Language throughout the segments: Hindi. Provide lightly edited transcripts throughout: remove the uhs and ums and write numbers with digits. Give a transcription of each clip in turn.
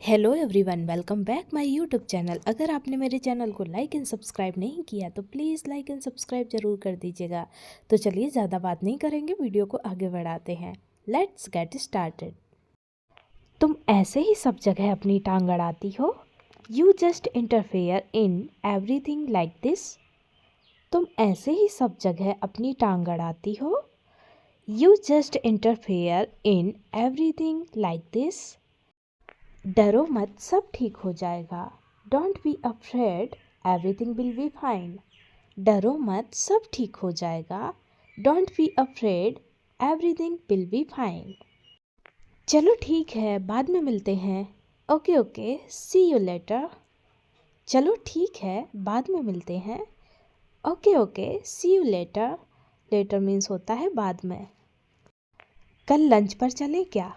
Hello everyone, welcome back my YouTube channel. अगर आपने मेरे चैनल को लाइक एंड सब्सक्राइब नहीं किया तो प्लीज़ लाइक एंड सब्सक्राइब ज़रूर कर दीजिएगा। तो चलिए ज़्यादा बात नहीं करेंगे, वीडियो को आगे बढ़ाते हैं। Let's get started. तुम ऐसे ही सब जगह अपनी टांग अड़ाती हो। You just interfere in everything like this. तुम ऐसे ही सब जगह अपनी टांग अड़ाती हो। You just interfere in everything like this. डरो मत, सब ठीक हो जाएगा। Don't be afraid, everything will be fine. डरो मत, सब ठीक हो जाएगा। Don't be afraid, everything will be fine. चलो ठीक है, बाद में मिलते हैं। Okay okay, see you later. चलो ठीक है, बाद में मिलते हैं। Okay okay, see you later. Later means होता है बाद में। कल लंच पर चलें क्या?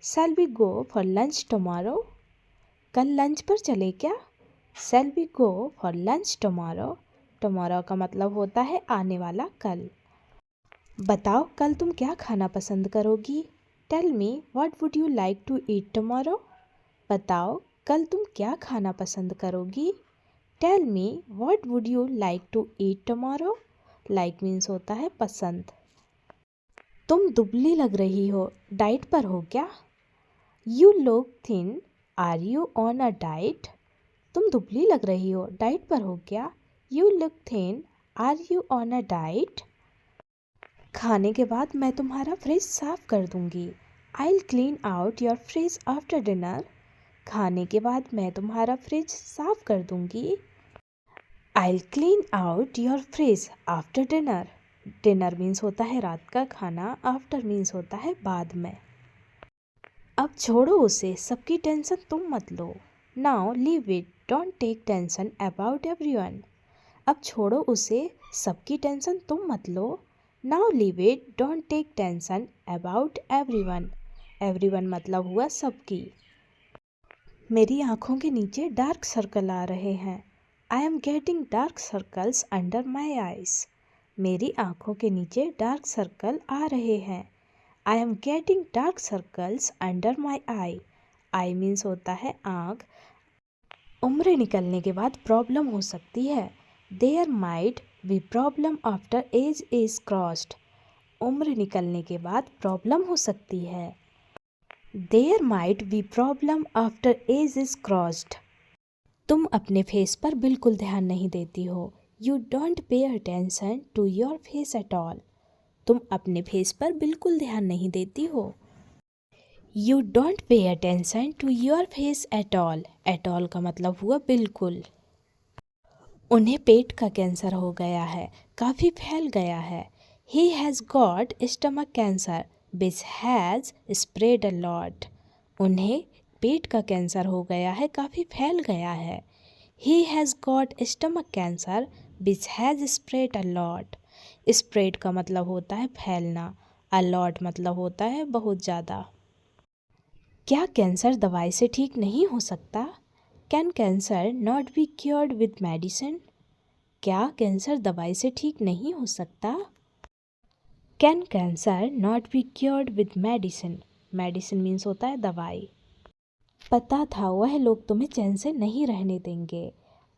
Shall we go for lunch tomorrow? कल लंच पर चले क्या? Shall we go for lunch tomorrow? Tomorrow का मतलब होता है आने वाला कल। बताओ कल तुम क्या खाना पसंद करोगी? Tell me what would you like to eat tomorrow? बताओ कल तुम क्या खाना पसंद करोगी? Tell me what would you like to eat tomorrow? Like means होता है पसंद। तुम दुबली लग रही हो, डाइट पर हो क्या? You look thin, are you on a diet? तुम दुबली लग रही हो, डाइट पर हो क्या? You look thin, are you on a diet? खाने के बाद मैं तुम्हारा फ्रिज साफ कर दूंगी। I clean out your fridge after dinner. खाने के बाद मैं तुम्हारा फ्रिज साफ कर दूंगी। I clean out your fridge after dinner. Dinner means होता है रात का खाना, आफ्टर मीन्स होता है बाद में। अब छोड़ो उसे, सबकी टेंशन तुम मत लो। Now leave it, don't take tension about everyone. अब छोड़ो उसे, सबकी टेंशन तुम मत लो। Now leave it, don't take tension about everyone. Everyone मतलब हुआ सबकी। मेरी आँखों के नीचे डार्क सर्कल आ रहे हैं। I am getting dark circles under my eyes. मेरी आँखों के नीचे डार्क सर्कल आ रहे हैं। I am getting dark circles under my I. I means होता है आँख। उम्र निकलने के बाद प्रॉब्लम हो सकती है। There might be problem after age is crossed. उम्र निकलने के बाद प्रॉब्लम हो सकती है। There might be problem after age is crossed. तुम अपने फेस पर बिल्कुल ध्यान नहीं देती हो। You don't pay attention to your face at all. तुम अपने फेस पर बिल्कुल ध्यान नहीं देती हो। You don't pay attention to your face at all. At all का मतलब हुआ बिल्कुल। उन्हें पेट का कैंसर हो गया है, काफ़ी फैल गया है। He has got stomach cancer which has spread a lot. उन्हें पेट का कैंसर हो गया है, काफ़ी फैल गया है। He has got stomach cancer which has spread a lot. Spread का मतलब होता है फैलना, अ लॉट मतलब होता है बहुत ज़्यादा। क्या कैंसर दवाई से ठीक नहीं हो सकता? Can cancer not be cured with medicine? क्या कैंसर दवाई से ठीक नहीं हो सकता? Can cancer not be cured with medicine? Medicine means होता है दवाई। पता था वह लोग तुम्हें चैन से नहीं रहने देंगे।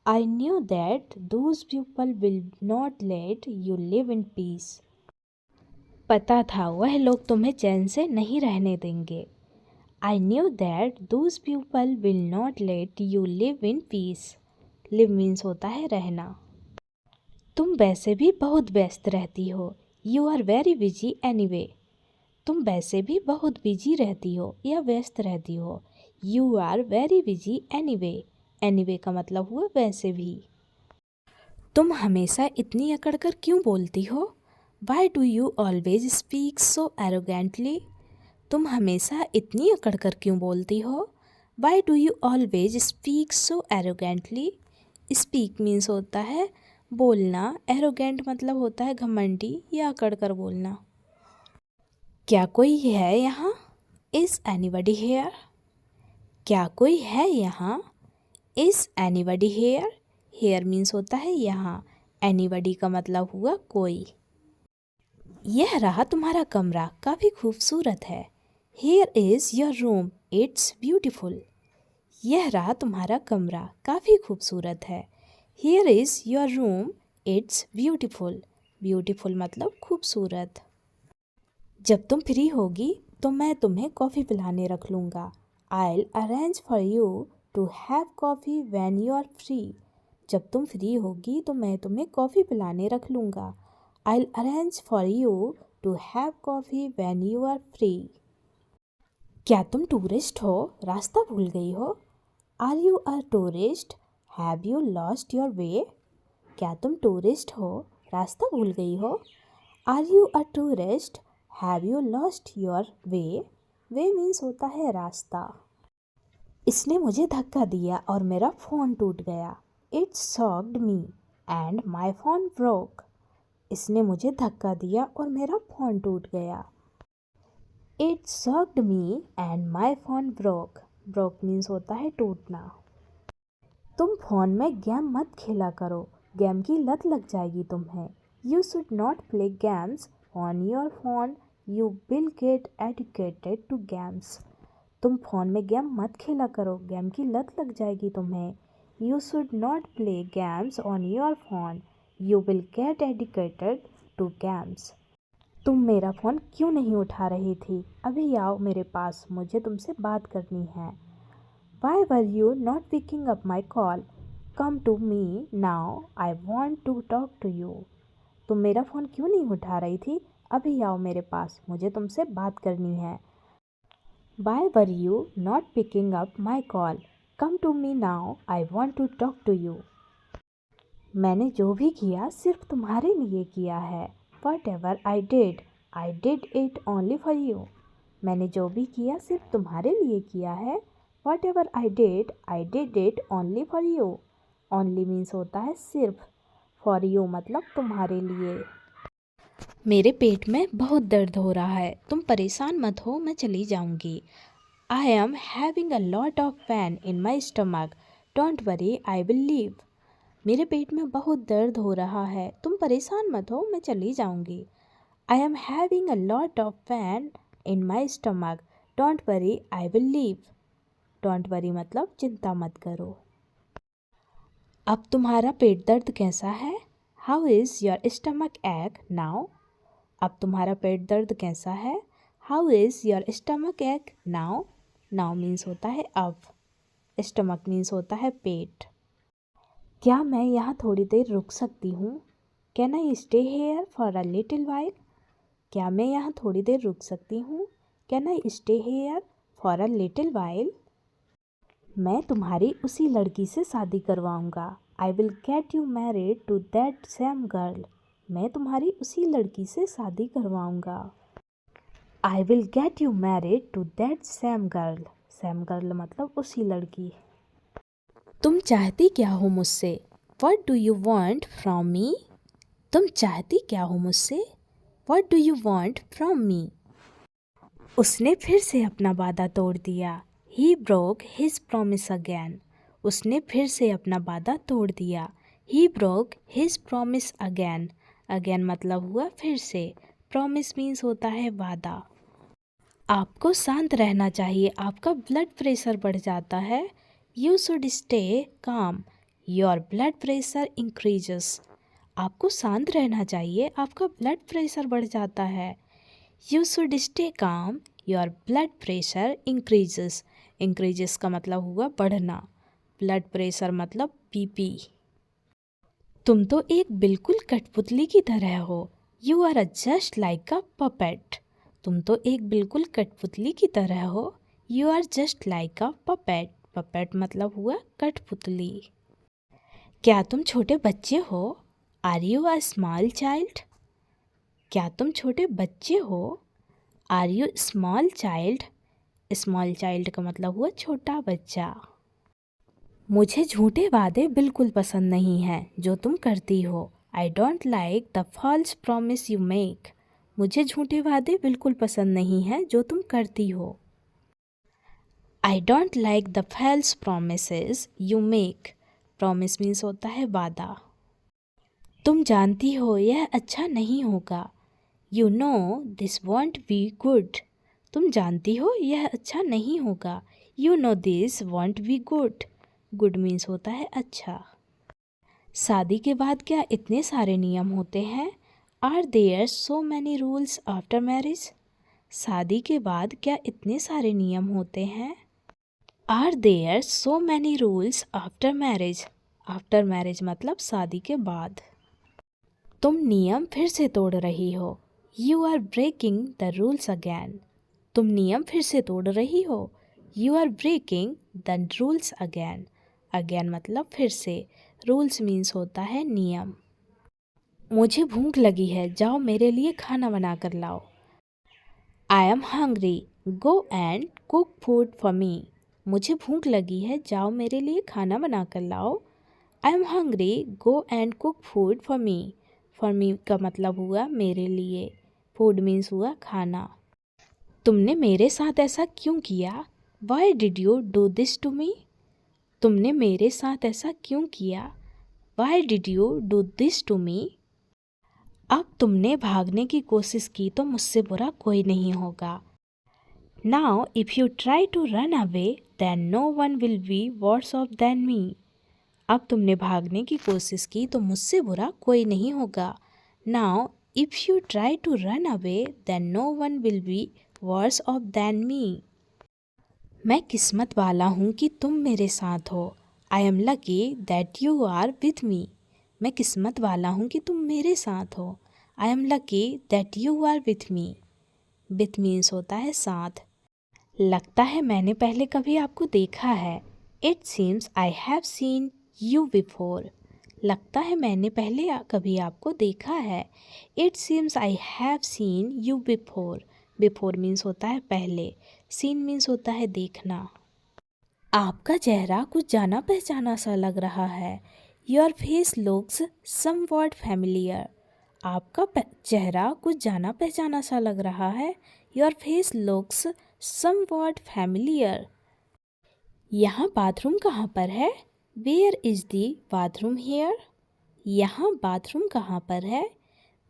I knew that those people will not let you live in peace. पता था वह लोग तुम्हें चैन से नहीं रहने देंगे। I knew that those people will not let you live in peace. Live means होता है रहना। तुम वैसे भी बहुत व्यस्त रहती हो। You are very busy anyway. तुम वैसे भी बहुत बिजी रहती हो या व्यस्त रहती हो। You are very busy anyway. Anyway का मतलब हुआ वैसे भी। तुम हमेशा इतनी अकड़कर क्यों बोलती हो? Why do you always speak so arrogantly? तुम हमेशा इतनी अकड़कर क्यों बोलती हो? Why do you always speak so arrogantly? Speak means होता है बोलना, एरोगेंट मतलब होता है घमंडी या अकड़कर बोलना। क्या कोई है यहाँ? Is anybody here? क्या कोई है यहाँ? Is anybody here? Here means होता है यहाँ, एनीबडी का मतलब हुआ कोई। यह रहा तुम्हारा कमरा, काफ़ी खूबसूरत है। Here is your room, it's beautiful. यह रहा तुम्हारा कमरा, काफ़ी खूबसूरत है। Here is your room, it's beautiful. Beautiful मतलब खूबसूरत। जब तुम फ्री होगी तो मैं तुम्हें कॉफ़ी पिलाने रख लूँगा। I'll arrange for you to have coffee when you are free। जब तुम फ्री होगी तो मैं तुम्हें कॉफ़ी पिलाने रख लूँगा। I'll arrange for you to have coffee when you are free। क्या तुम टूरिस्ट हो? रास्ता भूल गई हो? Are you a tourist? Have you lost your way? क्या तुम टूरिस्ट हो? रास्ता भूल गई हो? Are you a tourist? Have you lost your way? Way means होता है रास्ता। इसने मुझे धक्का दिया और मेरा फ़ोन टूट गया। It shocked me and my phone broke। इसने मुझे धक्का दिया और मेरा फ़ोन टूट गया। It shocked me and my phone broke। Broke means होता है टूटना। तुम फ़ोन में गेम मत खेला करो, गेम की लत लग जाएगी तुम्हें। You should not play games on your phone, you will get addicted to games। तुम फ़ोन में गेम मत खेला करो, गेम की लत लग जाएगी तुम्हें। You should not play games on your phone, you will get addicted to games। तुम मेरा फ़ोन क्यों नहीं उठा रही थी? अभी आओ मेरे पास, मुझे तुमसे बात करनी है। Why were you not picking up my call? Come to me now, I want to talk to you। तुम मेरा फ़ोन क्यों नहीं उठा रही थी? अभी आओ मेरे पास, मुझे तुमसे बात करनी है। Why were you not picking up my call? Come to me now, I want to talk to you। मैंने जो भी किया सिर्फ तुम्हारे लिए किया है। Whatever I did it only for you। मैंने जो भी किया सिर्फ तुम्हारे लिए किया है। Whatever I did it only for you। Only means होता है सिर्फ, for you मतलब तुम्हारे लिए। मेरे पेट में बहुत दर्द हो रहा है, तुम परेशान मत हो, मैं चली जाऊंगी। I am having a lot of pain in my stomach, don't worry, I will leave। मेरे पेट में बहुत दर्द हो रहा है, तुम परेशान मत हो, मैं चली जाऊंगी। I am having a lot of pain in my stomach, don't worry, I will leave। Don't worry मतलब चिंता मत करो। अब तुम्हारा पेट दर्द कैसा है? How is your stomach ache now? अब तुम्हारा पेट दर्द कैसा है? How is your stomach ache now? Now means होता है अब, stomach मीन्स होता है पेट। क्या मैं यहाँ थोड़ी देर रुक सकती हूँ? Can I stay here for a little while? क्या मैं यहाँ थोड़ी देर रुक सकती हूँ? Can I stay here for a little while? मैं तुम्हारी उसी लड़की से शादी करवाऊँगा। I will get you married to that same girl। मैं तुम्हारी उसी लड़की से शादी करवाऊँगा। I will get you married to that same girl। same girl मतलब उसी लड़की। तुम चाहती क्या हो मुझसे? What do you want from me? तुम चाहती क्या हो मुझसे? What do you want from me? उसने फिर से अपना वादा तोड़ दिया। He broke his promise again। उसने फिर से अपना वादा तोड़ दिया। He broke his promise again। Again मतलब हुआ फिर से। Promise means होता है वादा। आपको शांत रहना चाहिए, आपका ब्लड प्रेशर बढ़ जाता है। You should stay calm, your blood pressure increases। आपको शांत रहना चाहिए, आपका ब्लड प्रेशर बढ़ जाता है। You should stay calm, your blood pressure increases। increases का मतलब हुआ बढ़ना, ब्लड प्रेशर मतलब बीपी। तुम तो एक बिल्कुल कठपुतली की तरह हो। You are just like a puppet। तुम तो एक बिल्कुल कठपुतली की तरह हो। You are just like a puppet। puppet मतलब हुआ कठपुतली। क्या तुम छोटे बच्चे हो? Are you a small child? क्या तुम छोटे बच्चे हो? Are you small child? Small child का मतलब हुआ छोटा बच्चा। मुझे झूठे वादे बिल्कुल पसंद नहीं हैं जो तुम करती हो। I don't like the false promise you make. मुझे झूठे वादे बिल्कुल पसंद नहीं हैं जो तुम करती हो। I don't like the false promises you make. Promise means होता है वादा। तुम जानती हो यह अच्छा नहीं होगा। You know this want be good. तुम जानती हो यह अच्छा नहीं होगा। You know this want be good. Good means होता है अच्छा। शादी के बाद क्या इतने सारे नियम होते हैं? Are there so many rules after marriage. शादी के बाद क्या इतने सारे नियम होते हैं? Are there so many rules after marriage. After marriage मतलब शादी के बाद। तुम नियम फिर से तोड़ रही हो। You are breaking the rules again. तुम नियम फिर से तोड़ रही हो। You are breaking the rules again. Again मतलब फिर से। रूल्स मीन्स होता है नियम। मुझे भूख लगी है, जाओ मेरे लिए खाना बना कर लाओ। I am hungry, go and cook food for me. मुझे भूख लगी है, जाओ मेरे लिए खाना बना कर लाओ। I am hungry, go and cook food for me. For me का मतलब हुआ मेरे लिए। फूड मीन्स हुआ खाना। तुमने मेरे साथ ऐसा क्यों किया? Why did you do this to me. तुमने मेरे साथ ऐसा क्यों किया? Why did you do this to me. अब तुमने भागने की कोशिश की तो मुझसे बुरा कोई नहीं होगा। Now if you try to run away then no one will be worse off then me. अब तुमने भागने की कोशिश की तो मुझसे बुरा कोई नहीं होगा। Now if you try to run away then no one will be worse off then me. मैं किस्मत वाला हूँ कि तुम मेरे साथ हो। I am lucky that you are with me. मैं किस्मत वाला हूँ कि तुम मेरे साथ हो। I am lucky that you are with me. With means होता है साथ। लगता है मैंने पहले कभी आपको देखा है। It seems I have seen you before. लगता है मैंने पहले कभी आपको देखा है। It seems I have seen you before. Before means होता है पहले। सीन मीन्स होता है देखना। आपका चेहरा कुछ जाना पहचाना सा लग रहा है। Your face looks somewhat familiar. आपका चेहरा कुछ जाना पहचाना सा लग रहा है। Your face looks somewhat familiar. यहाँ बाथरूम कहाँ पर है? Where is the bathroom here. यहाँ बाथरूम कहाँ पर है?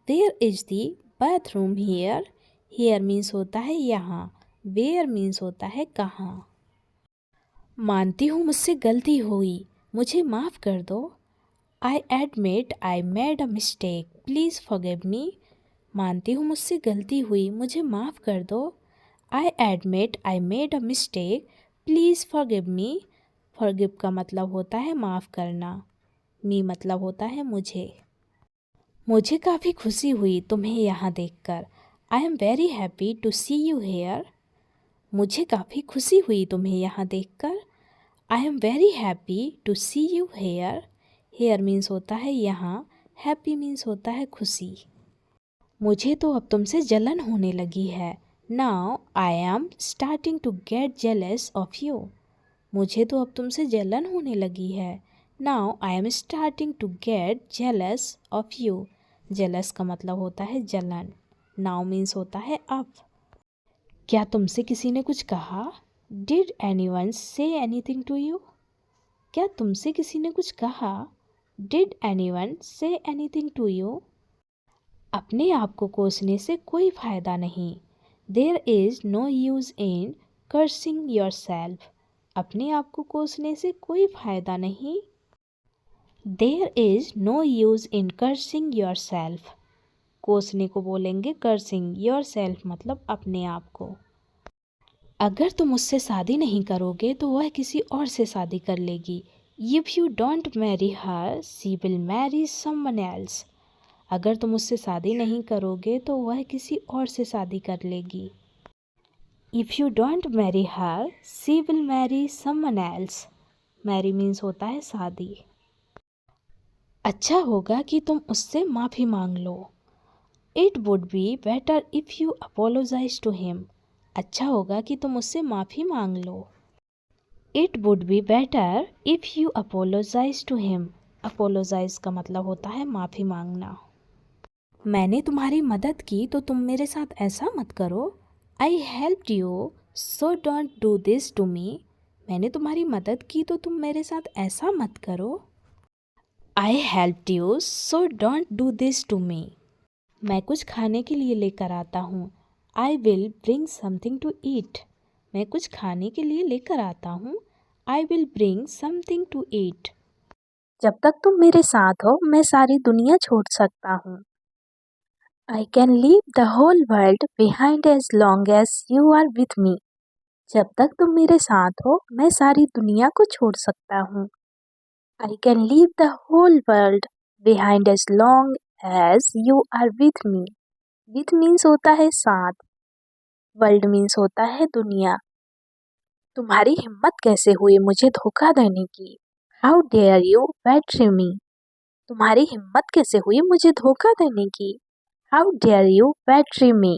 Where is the bathroom here. Here means होता है यहाँ। वेयर मीन्स होता है कहाँ। मानती हूँ मुझसे गलती हुई, मुझे माफ़ कर दो। I admit I made a mistake, please forgive me. मानती हूँ मुझसे गलती हुई, मुझे माफ़ कर दो। I admit I made a mistake, please forgive me. Forgive का मतलब होता है माफ़ करना। मी मतलब होता है मुझे। मुझे काफ़ी खुशी हुई तुम्हें यहाँ देखकर। I am very happy to see you here. मुझे काफ़ी खुशी हुई तुम्हें यहाँ देखकर। I am very happy to see you here. Here means होता है यहाँ। हैप्पी मीन्स होता है खुशी। मुझे तो अब तुमसे जलन होने लगी है। Now I am starting to get jealous of you. मुझे तो अब तुमसे जलन होने लगी है। Now I am starting to get jealous of you. Jealous का मतलब होता है जलन। नाउ मीन्स होता है अब। क्या तुमसे किसी ने कुछ कहा? Did anyone say anything to you. क्या तुमसे किसी ने कुछ कहा? Did anyone say anything to you. अपने आप को कोसने से कोई फ़ायदा नहीं। There is no use in cursing yourself. अपने आप को कोसने से कोई फ़ायदा नहीं। There is no use in cursing yourself. कोसने को बोलेंगे कर्सिंग। योर सेल्फ मतलब अपने आप को। अगर तुम मुझसे शादी नहीं करोगे तो वह किसी और से शादी कर लेगी। If you don't marry her she will marry someone else. अगर तुम मुझसे शादी नहीं करोगे तो वह किसी और से शादी कर लेगी। If you don't marry her she will marry someone else. Marry means होता है शादी। अच्छा होगा कि तुम उससे माफ़ी मांग लो। It would be better if you apologise to him. अच्छा होगा कि तुम उससे माफ़ी मांग लो। It would be better if you apologise to him. Apologise का मतलब होता है माफ़ी मांगना। मैंने तुम्हारी मदद की तो तुम मेरे साथ ऐसा मत करो। I helped you so don't do this to me. मैंने तुम्हारी मदद की तो तुम मेरे साथ ऐसा मत करो। I helped you so don't do this to me. मैं कुछ खाने के लिए लेकर आता हूँ। I will bring something to eat. मैं कुछ खाने के लिए लेकर आता हूँ। I will bring something to eat. जब तक तुम मेरे साथ हो मैं सारी दुनिया छोड़ सकता हूँ। I can leave the whole world behind as long as you are with me. जब तक तुम मेरे साथ हो मैं सारी दुनिया को छोड़ सकता हूँ। I can leave the whole world behind as long as you are with me. With means होता है साथ, वर्ल्ड मीन्स होता है दुनिया। तुम्हारी हिम्मत कैसे हुई मुझे धोखा देने की। हाउ डेयर यू बैट्री मी। तुम्हारी हिम्मत कैसे हुई मुझे धोखा देने की। हाउ डेयर यू बैट्री मी।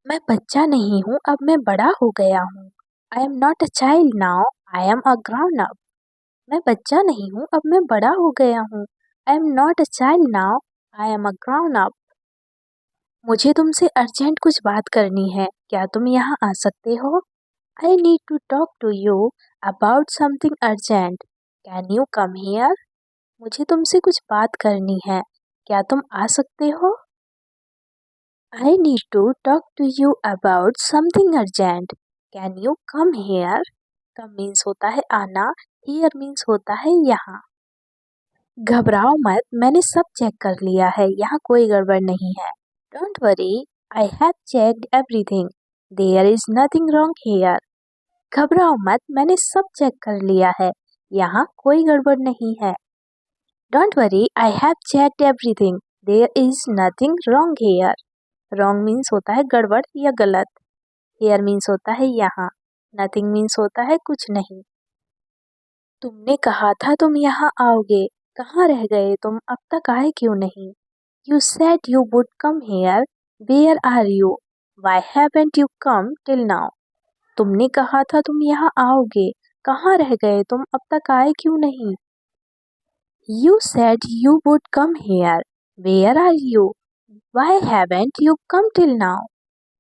मैं बच्चा नहीं हूँ अब मैं बड़ा हो गया हूँ। I am not a child now, I am a ground up. मैं बच्चा नहीं हूँ अब मैं बड़ा हो गया हूँ। I am not a child now, I am a ground up. मुझे तुमसे अर्जेंट कुछ बात करनी है, क्या तुम यहाँ आ सकते हो। I need to talk to you about something urgent, can you come here. मुझे तुमसे कुछ बात करनी है, क्या तुम आ सकते हो। I need to talk to you about something urgent, can you come here. Come means होता है आना, हियर मीन्स होता है यहाँ। घबराओ मत, मैंने सब चेक कर लिया है, यहाँ कोई गड़बड़ नहीं है। Don't worry, I have checked everything, there is nothing wrong here. घबराओ मत, मैंने सब चेक कर लिया है, यहाँ कोई गड़बड़ नहीं है। Don't worry, I have checked everything, there is nothing wrong here. Wrong means होता है गड़बड़ या गलत, हियर मीन्स होता है यहाँ, नथिंग मीन्स होता है कुछ नहीं। तुमने कहा था तुम यहाँ आओगे, कहाँ रह गए तुम, अब तक आए क्यों नहीं। You said you would come here, where are you, why haven't you come till now. तुमने कहा था तुम यहाँ आओगे, कहाँ रह गए तुम, अब तक आए क्यों नहीं। You said you would come here, where are you, why haven't you come till now.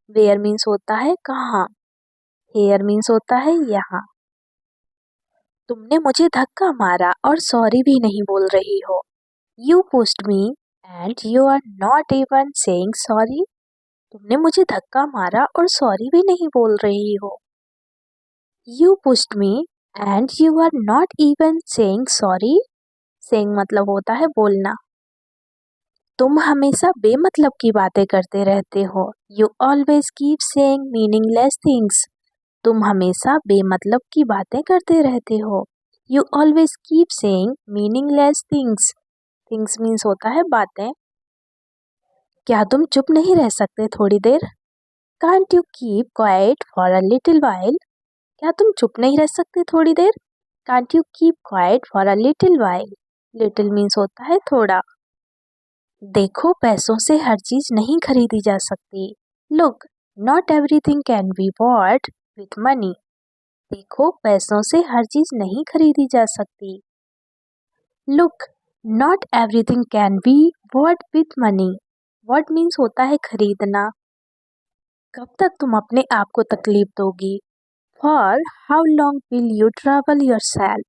Where means होता है कहाँ, हियर मीन्स होता है यहाँ। तुमने मुझे धक्का मारा और सॉरी भी नहीं बोल रही हो। You pushed me and you are not even saying sorry. तुमने मुझे धक्का मारा और सॉरी भी नहीं बोल रही हो। You pushed me and you are not even saying sorry. Saying मतलब होता है बोलना। तुम हमेशा बेमतलब की बातें करते रहते हो। You always keep saying meaningless things. तुम हमेशा बेमतलब की बातें करते रहते हो। You always keep saying meaningless things. Things means होता है बातें। क्या तुम चुप नहीं रह सकते थोड़ी देर। Can't you keep quiet for a little while. क्या तुम चुप नहीं रह सकते थोड़ी देर। Can't you keep quiet for a little while. Little means होता है थोड़ा। देखो पैसों से हर चीज नहीं खरीदी जा सकती। Look, not everything can be bought with money. देखो पैसों से हर चीज नहीं खरीदी जा सकती। Look, not everything can be bought with money. What means होता है खरीदना। कब तक तुम अपने आप को तकलीफ दोगी। For how long will you trouble your self.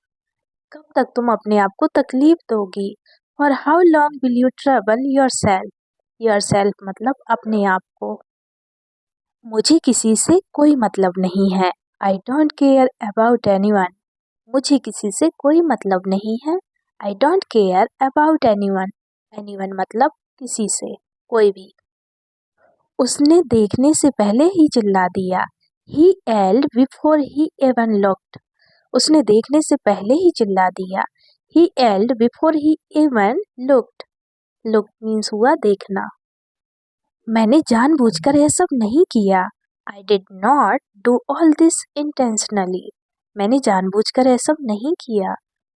कब तक तुम अपने आप को तकलीफ दोगी। For how long will you trouble your self. Your self मतलब अपने आप को। मुझे किसी से कोई मतलब नहीं है। I don't care about anyone. मुझे किसी से कोई मतलब नहीं है। I don't care about anyone. Anyone मतलब किसी से, कोई भी। उसने देखने से पहले ही चिल्ला दिया। ही yelled before he even looked। उसने देखने से पहले ही चिल्ला दिया। ही yelled before he even looked। Look means हुआ देखना। मैंने जानबूझकर यह सब नहीं किया। I did not do all this intentionally. मैंने जानबूझकर यह सब नहीं किया।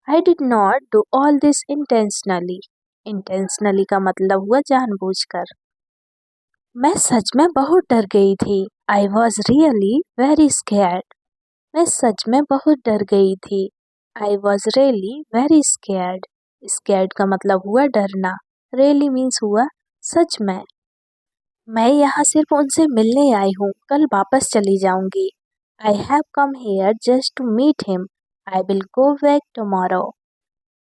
I did not do all this intentionally. Intentionally का मतलब हुआ जानबूझकर। मैं सच में बहुत डर गई थी। I was really very scared. मैं सच में बहुत डर गई थी। I was really very scared. Scared का मतलब हुआ डरना। रियली मीन्स हुआ सच में। मैं यहाँ सिर्फ उनसे मिलने आई हूँ, कल वापस चली जाऊंगी। I have come here just to meet him, I will go back tomorrow.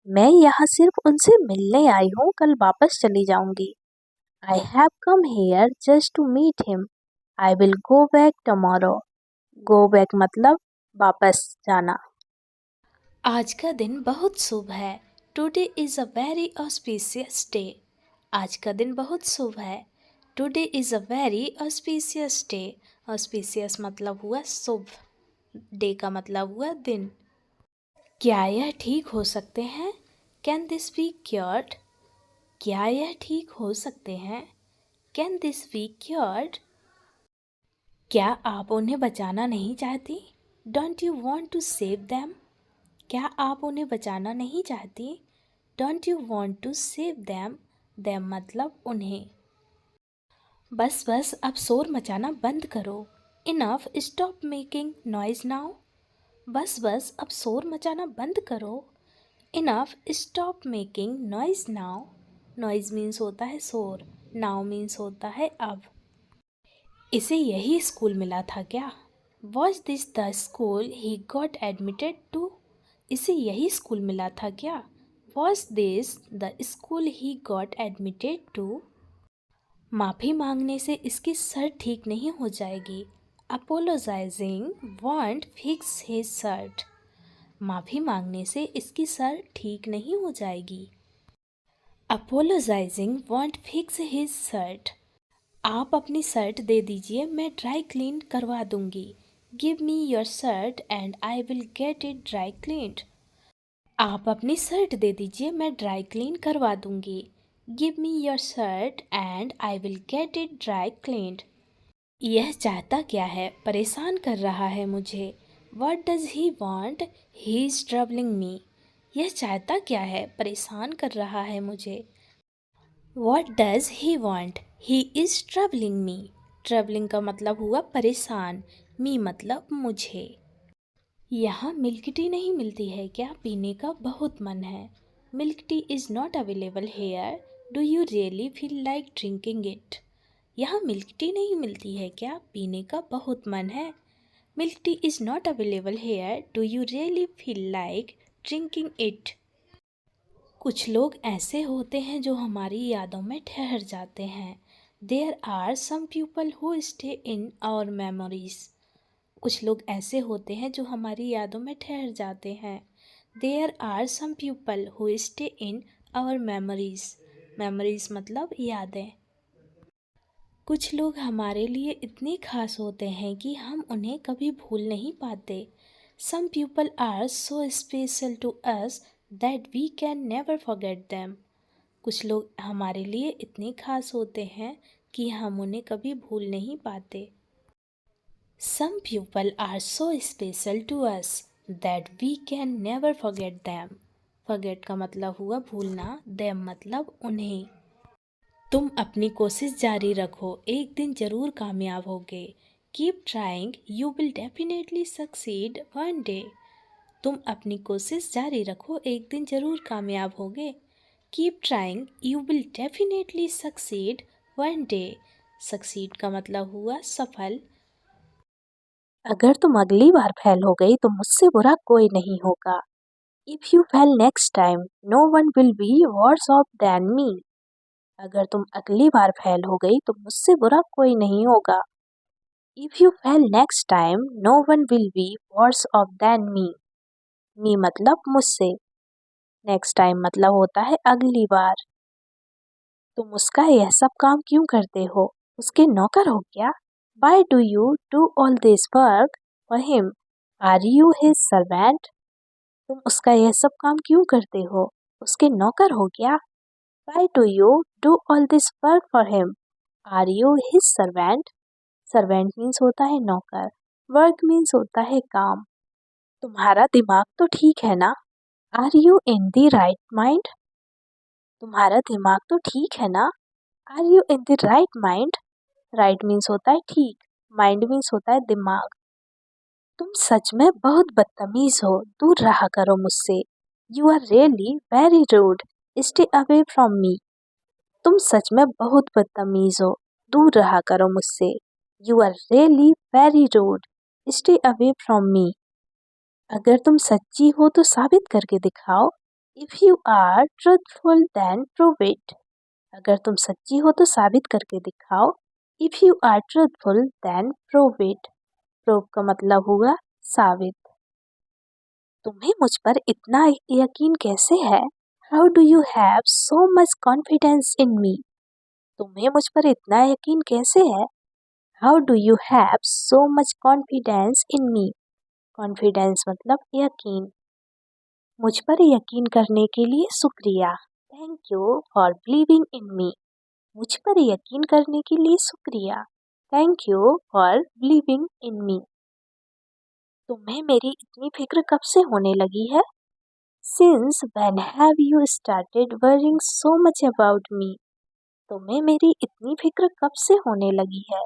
मैं यहाँ सिर्फ उनसे मिलने आई हूँ, कल वापस चली जाऊंगी। I have come here just to meet him. I will go back tomorrow. Go back मतलब वापस जाना। आज का दिन बहुत शुभ है। Today is a very auspicious day. आज का दिन बहुत शुभ है। Today is a very auspicious day. Auspicious मतलब हुआ शुभ, डे का मतलब हुआ दिन। क्या यह ठीक हो सकते हैं? Can this be cured? क्या यह ठीक हो सकते हैं? Can this be cured? क्या आप उन्हें बचाना नहीं चाहती? Don't you want to save them? क्या आप उन्हें बचाना नहीं चाहती? Don't you want to save them? Them मतलब उन्हें। बस बस अब शोर मचाना बंद करो। Enough, stop making noise now. बस बस अब शोर मचाना बंद करो। Enough, stop making noise now. Noise means होता है शोर, नाउ मीन्स होता है अब। इसे यही स्कूल मिला था क्या? Was this the school he got admitted to? इसे यही स्कूल मिला था क्या? Was this the school he got admitted to? माफ़ी मांगने से इसकी शर्ट ठीक नहीं हो जाएगी। Apologising won't fix his shirt. माफ़ी मांगने से इसकी शर्ट ठीक नहीं हो जाएगी। Apologising won't fix his shirt. आप अपनी शर्ट दे दीजिए, मैं ड्राई क्लीन करवा दूंगी। Give me your shirt and I will get it dry cleaned. आप अपनी शर्ट दे दीजिए, मैं ड्राई क्लीन करवा दूंगी। Give me your shirt and I will get it dry cleaned. यह चाहता क्या है? परेशान कर रहा है मुझे। What does he want? He is troubling me. यह चाहता क्या है? परेशान कर रहा है मुझे। What does he want? He is troubling me. Troubling का मतलब हुआ परेशान, मी मतलब मुझे। यहाँ मिल्क टी नहीं मिलती है क्या? पीने का बहुत मन है। Milk tea is not available hair. Do you really feel like drinking it? यहाँ मिल्क टी नहीं मिलती है क्या? पीने का बहुत मन है। Milk tea is not available hair. Do you really feel like drinking it? कुछ लोग ऐसे होते हैं जो हमारी यादों में ठहर जाते हैं। There are some people who stay in our memories. कुछ लोग ऐसे होते हैं जो हमारी यादों में ठहर जाते हैं। There are some people who stay in our memories. Memories मतलब यादें। कुछ लोग हमारे लिए इतने खास होते हैं कि हम उन्हें कभी भूल नहीं पाते। Some people are so special to us that we can never forget them. कुछ लोग हमारे लिए इतने खास होते हैं कि हम उन्हें कभी भूल नहीं पाते। Some people are so special to us that we can never forget them. Forget का मतलब हुआ भूलना, दैम मतलब उन्हें। तुम अपनी कोशिश जारी रखो, एक दिन जरूर कामयाब होगे। Keep trying, you will definitely succeed one day. तुम अपनी कोशिश जारी रखो, एक दिन जरूर कामयाब होगे। Keep trying, you will definitely succeed one day. Succeed का मतलब हुआ सफल। अगर तुम अगली बार फेल हो गई तो मुझसे बुरा कोई नहीं होगा। If you fail next time, no one will be worse off then me. अगर तुम अगली बार फेल हो गई तो मुझसे बुरा कोई नहीं होगा। If you fail next time, no one will be worse off then me. Me मतलब मुझसे, नेक्स्ट टाइम मतलब होता है अगली बार। तुम उसका यह सब काम क्यों करते हो? उसके नौकर हो क्या? Why do you do all this work for him? Are you his servant? तुम उसका यह सब काम क्यों करते हो? उसके नौकर हो क्या? Why do you do all this work for him? Are you his servant? Servant means होता है नौकर, work means होता है काम। तुम्हारा दिमाग तो ठीक है ना? Are you in the right mind? तुम्हारा दिमाग तो ठीक है ना? Are you in the right mind? Right means होता है ठीक, mind means होता है दिमाग। तुम सच में बहुत बदतमीज हो, दूर रहा करो मुझसे। You are really very rude, stay away from me. तुम सच में बहुत बदतमीज हो, दूर रहा करो मुझसे। You are really very rude, stay away from me. अगर तुम सच्ची हो तो साबित करके दिखाओ। If you are truthful then prove it. अगर तुम सच्ची हो तो साबित करके दिखाओ। If you are truthful then prove it. Prove का मतलब हुआ साबित। तुम्हें मुझ पर इतना यकीन कैसे है? How do you have so much confidence in me? तुम्हें मुझ पर इतना यकीन कैसे है? How do you have so much confidence in me? Confidence मतलब यकीन। मुझ पर यकीन करने के लिए शुक्रिया। Thank you for believing in me. मुझ पर यकीन करने के लिए शुक्रिया। Thank you for believing in me. तुम्हें मेरी इतनी फिक्र कब से होने लगी है? Since when have you started worrying so much about me? तुम्हें मेरी इतनी फिक्र कब से होने लगी है?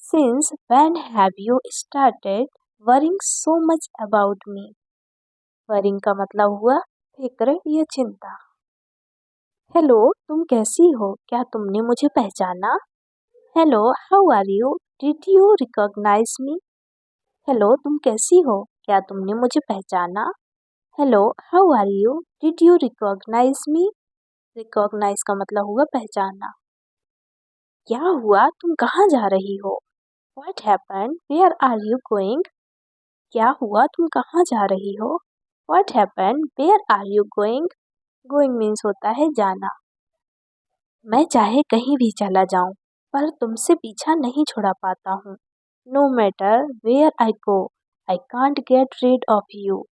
Since when have you started worrying so much about me? Worrying का मतलब हुआ फिक्र या चिंता। हेलो, तुम कैसी हो? क्या तुमने मुझे पहचाना? Hello, how are you? Did you recognise me? Hello, तुम कैसी हो? क्या तुमने मुझे पहचाना? Hello, how are you? Did you recognise me? Recognise का मतलब हुआ पहचाना। क्या हुआ? तुम कहाँ जा रही हो? What happened? Where are you going? क्या हुआ? तुम कहाँ जा रही हो? What happened? Where are you going? Going means होता है जाना। मैं चाहे कहीं भी चला जाऊं, पर तुमसे पीछा नहीं छुड़ा पाता हूँ। No matter where I go, I can't get rid of you.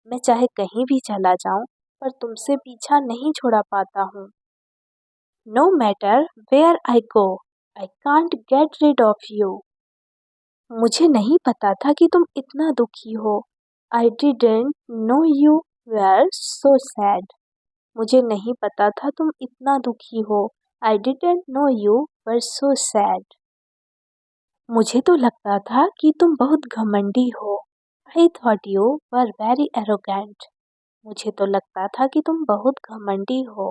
मैं चाहे कहीं भी चला जाऊं, पर तुमसे पीछा नहीं छुड़ा पाता हूँ। No matter where I go, I can't get rid of you. मुझे नहीं पता था कि तुम इतना दुखी हो। I didn't know you were so sad. मुझे नहीं पता था तुम इतना दुखी हो। I didn't know you were so sad. मुझे तो लगता था कि तुम बहुत घमंडी हो। I thought you were very arrogant. मुझे तो लगता था कि तुम बहुत घमंडी हो।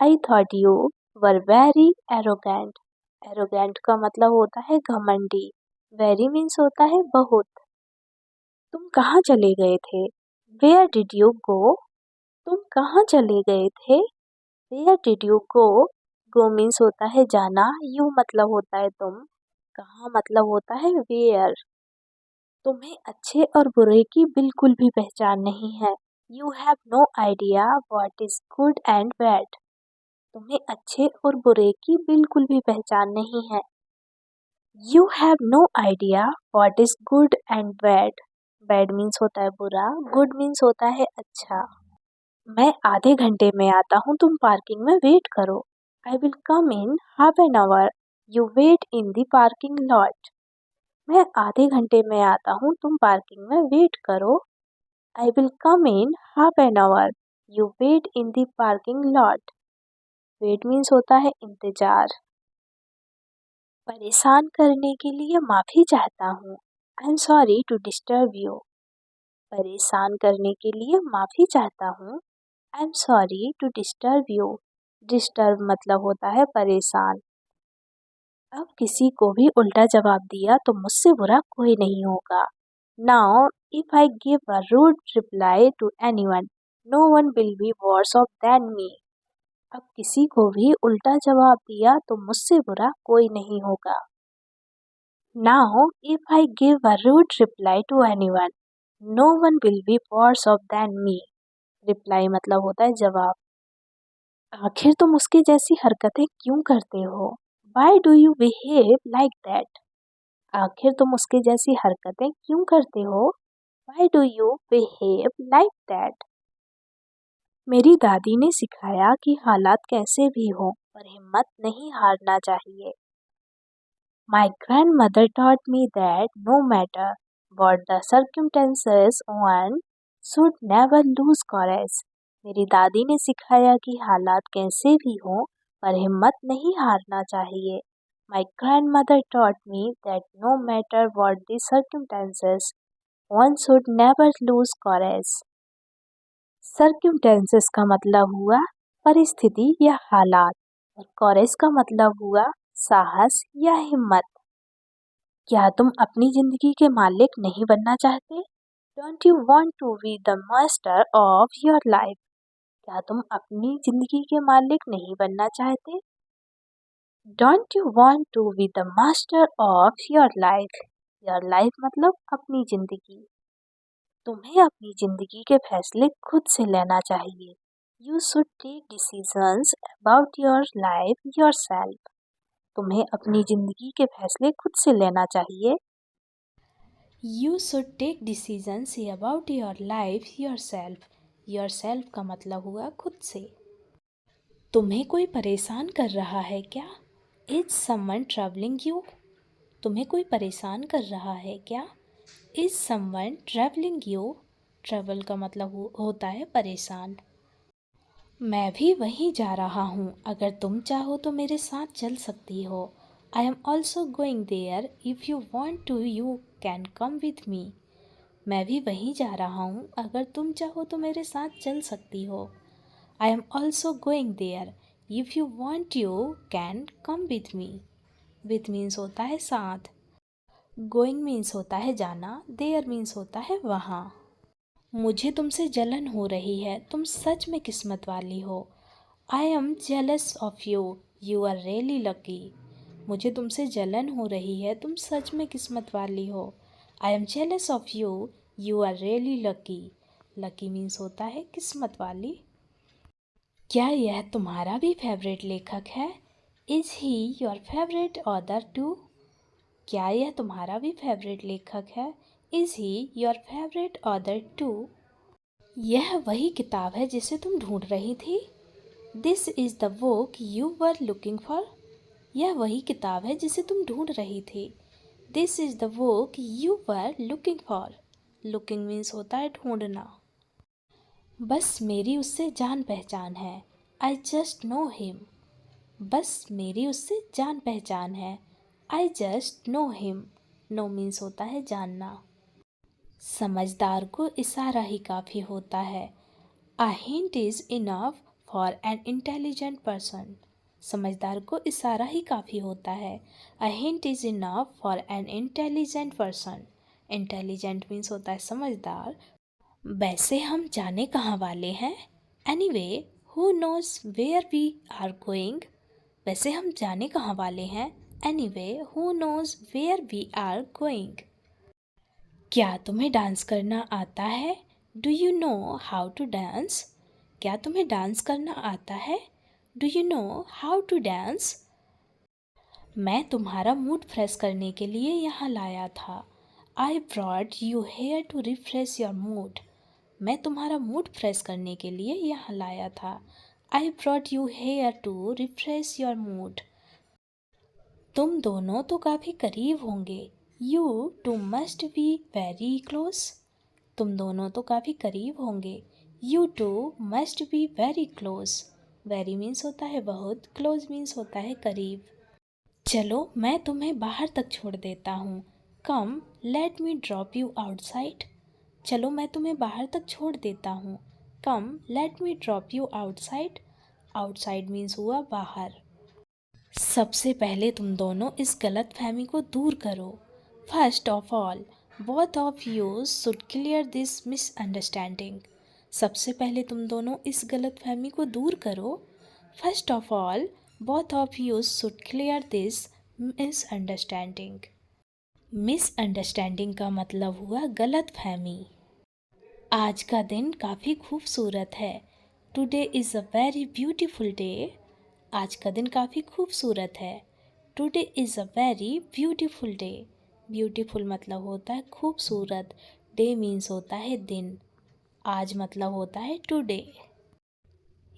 I thought you were very arrogant. Arrogant का मतलब होता है घमंडी। वेरी मीन्स होता है बहुत। तुम कहाँ चले गए थे? Where did you go? तुम कहाँ चले गए थे? Where did you go? Go means होता है जाना। यू मतलब होता है तुम। कहाँ मतलब होता है वेयर। तुम्हें अच्छे और बुरे की बिल्कुल भी पहचान नहीं है। You have no idea what is good and bad. तुम्हें अच्छे और बुरे की बिल्कुल भी पहचान नहीं है। You have no idea what is good and bad. Bad means होता है बुरा, गुड मीन्स होता है अच्छा। मैं आधे घंटे में आता हूँ, तुम पार्किंग में वेट करो। I will come in half an hour, you wait in the parking lot. मैं आधे घंटे में आता हूँ, तुम पार्किंग में वेट करो। I will come in half an hour, you wait in the parking lot. Wait means होता है इंतजार। परेशान करने के लिए माफ़ी चाहता हूँ। I am sorry to disturb you. परेशान करने के लिए माफ़ी चाहता हूँ। I am sorry to disturb you. Disturb मतलब होता है परेशान। अब किसी को भी उल्टा जवाब दिया तो मुझसे बुरा कोई नहीं होगा। Now if I give a rude reply to anyone, no one will be worse off then me. अब किसी को भी उल्टा जवाब दिया तो मुझसे बुरा कोई नहीं होगा। Now if I give a rude reply to anyone, no one will be worse off then me. Reply मतलब होता है जवाब। आखिर तुम उसके जैसी हरकतें क्यों करते हो? Why do you behave like that? आखिर तुम उसके जैसी हरकतें क्यों करते हो? Why do you behave like that? मेरी दादी ने सिखाया कि हालात कैसे भी हों, पर हिम्मत नहीं हारना चाहिए। My grandmother taught me that no matter what the circumstances, one should never lose courage. मेरी दादी ने सिखाया कि हालात कैसे भी हों, पर हिम्मत नहीं हारना चाहिए। My grandmother taught me that no matter what the circumstances, one should never lose courage. Circumstances का मतलब हुआ परिस्थिति या हालात, और courage का मतलब हुआ साहस या हिम्मत। क्या तुम अपनी जिंदगी के मालिक नहीं बनना चाहते? Don't you want to be the master of your life? क्या तुम अपनी जिंदगी के मालिक नहीं बनना चाहते? Don't you want to be the master of your life? Your life मतलब अपनी जिंदगी। तुम्हें अपनी जिंदगी के फैसले खुद से लेना चाहिए। You should take decisions about your life yourself. तुम्हें अपनी जिंदगी के फैसले खुद से लेना चाहिए। You should take decisions about your life yourself. Yourself का मतलब हुआ खुद से। तुम्हें कोई परेशान कर रहा है क्या? Is someone troubling you? तुम्हें कोई परेशान कर रहा है क्या? Is someone travelling you? Travel का मतलब होता है परेशान। मैं भी वहीं जा रहा हूँ, अगर तुम चाहो तो मेरे साथ चल सकती हो। I am also going there, if you want to you can come with me. मैं भी वहीं जा रहा हूँ, अगर तुम चाहो तो मेरे साथ चल सकती हो। I am also going there, if you want you can come with me. With means होता है साथ, गोइंग मीन्स होता है जाना, देयर मीन्स होता है वहाँ। मुझे तुमसे जलन हो रही है, तुम सच में किस्मत वाली हो। I am jealous of you, you are really lucky. मुझे तुमसे जलन हो रही है, तुम सच में किस्मत वाली हो। I am jealous of you, you are really lucky. Lucky means होता है किस्मत वाली। क्या यह तुम्हारा भी फेवरेट लेखक है? Is he your favourite author too? क्या यह तुम्हारा भी फेवरेट लेखक है? Is he your favourite author too? यह वही किताब है जिसे तुम ढूंढ रही थी। This is the book you were looking for. यह वही किताब है जिसे तुम ढूंढ रही थी। This is the book you were looking for. Looking means होता है ढूंढना। बस मेरी उससे जान पहचान है। I just know him. बस मेरी उससे जान पहचान है। I just know him. Know means होता है जानना। समझदार को इशारा ही काफ़ी होता है। A hint is enough for an intelligent person. समझदार को इशारा ही काफ़ी होता है। A hint is enough for an intelligent person. Intelligent means होता है समझदार। वैसे हम जाने कहाँ वाले हैं? Anyway, who knows where we are going? वैसे हम जाने कहाँ वाले हैं? Anyway, who knows where we are going? क्या तुम्हें डांस करना आता है? Do you know how to dance? क्या तुम्हें डांस करना आता है? Do you know how to dance? मैं तुम्हारा मूड फ्रेश करने के लिए यहाँ लाया था। I brought you here to refresh your mood. मैं तुम्हारा मूड फ्रेश करने के लिए यहाँ लाया था। I brought you here to refresh your mood. तुम दोनों तो काफ़ी करीब होंगे। You two must be very close. तुम दोनों तो काफ़ी करीब होंगे। You two must be very close. Very means होता है बहुत, क्लोज मीन्स होता है करीब। चलो मैं तुम्हें बाहर तक छोड़ देता हूँ। Come let me drop you outside. चलो मैं तुम्हें बाहर तक छोड़ देता हूँ। Come let me drop you outside. Outside means हुआ बाहर। सबसे पहले तुम दोनों इस गलत फहमी को दूर करो। First of all both of you should clear this misunderstanding. सबसे पहले तुम दोनों इस गलत फहमी को दूर करो। First of all both of you should clear this misunderstanding. Misunderstanding का मतलब हुआ गलत फहमी। आज का दिन काफ़ी खूबसूरत है। Today is a very beautiful day. आज का दिन काफ़ी खूबसूरत है। Today is a very beautiful day. Beautiful मतलब होता है खूबसूरत, डे मीन्स होता है दिन, आज मतलब होता है टुडे।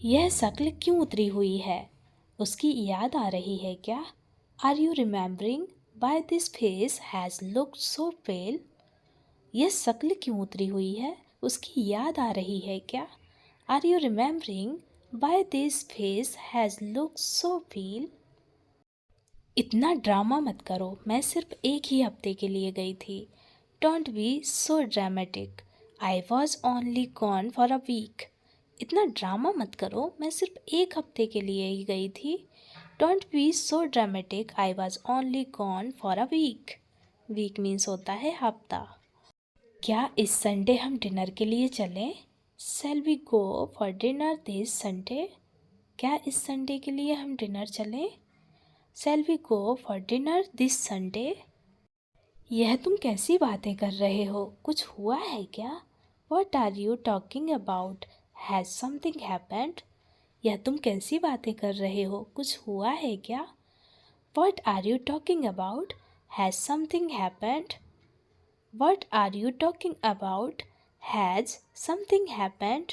यह शक्ल क्यों उतरी हुई है? उसकी याद आ रही है क्या? Are you remembering by this face has looked so pale? यह शक्ल क्यों उतरी हुई है? उसकी याद आ रही है क्या? Are you remembering by this face has looked so pale? इतना ड्रामा मत करो, मैं सिर्फ एक ही हफ्ते के लिए गई थी। Don't be so dramatic, I was only gone for a week. इतना ड्रामा मत करो, मैं सिर्फ एक हफ्ते के लिए ही गई थी। Don't be so dramatic, I was only gone for a week. Week means होता है हफ्ता। क्या इस संडे हम डिनर के लिए चलें? Shall we go for dinner this Sunday? क्या इस संडे के लिए हम डिनर चलें? Shall we go for dinner this Sunday? यह तुम कैसी बातें कर रहे हो? कुछ हुआ है क्या? What are you talking about? Has something happened? यह तुम कैसी बातें कर रहे हो? कुछ हुआ है क्या? What are you talking about? Has something happened? What are you talking about? Has something happened?